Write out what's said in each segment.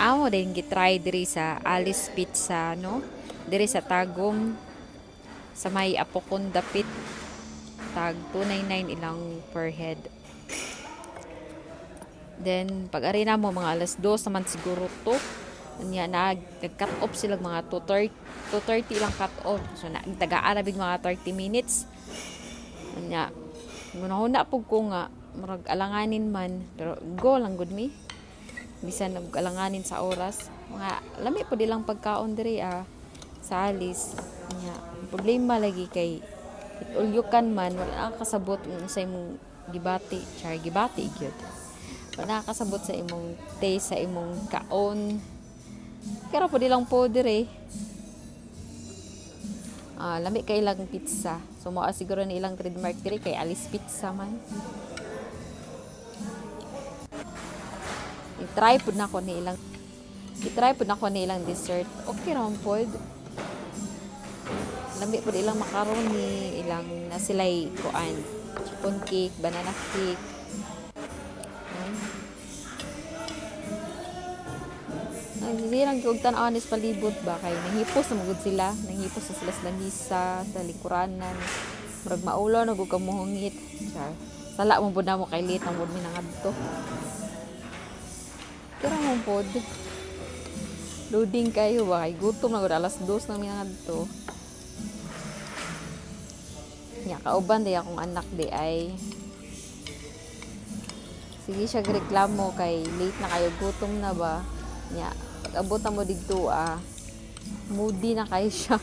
amo din gitry diri sa Alice Pizza, no? Diri sa Tagum, sa may Apokon Dapit, tag 299 ilang per head. Then pag arena mo mga alas 2 naman siguro to. Nya nag-cut off sila mga 2:30 lang cut off. So tagaan big mga 30 minutes. Nya hunahuna pug ko nga murag alanganin man pero go lang good me. Bisan nag-alanganin sa oras. Mga lami po dilang pagkaon diri sa Alice. Nya problema lagi kay itulyukan man wala kasabot sa imong gibati, gibati gyud. Wala kasabot sa imong taste, sa imong kaon. Kaya po di lang po dire. Lami kay ilang pizza. So mo siguro ni ilang trademark dire kay Alice Pizza man. I-try pud nako ni ilang dessert. Okay ra man pod. Lami pud ilang macaroni, ilang na sila'y kuan, chiffon cake, banana cake. Silang kung tan-awan is palibot ba kay nanghipos na magud sila, nanghipos na sila sa langisa, sa likuranan. Murag maulaw na gud kamuhungit. Sala mo pud namo kay late ang pud mi nangadto. Kira mo pod. Loading kayo ba kay gutom na gud alas 2 na mi nangadto. Nya kauban day akong anak di ay sige siya reklamo kay late na kayo gutom na ba. Nya pag-abot mo dito moody na kayo siya.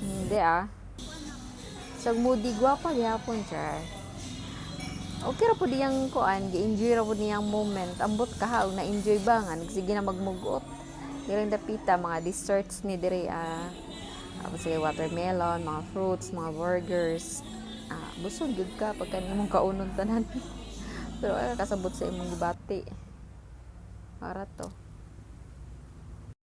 Hindi sa moody gwapa gyapon siya. Okay ra po diyang kuan, gi-enjoy ra po niyang moment. Ambot kahaog na enjoy ba nga nagsige na magmugot. Dirang dapita mga desserts ni dire say watermelon, mga fruits, mga burgers. Busog gud ka pagka nimong kaunon tanan. Pero kasabot sa imong gibati. Para to.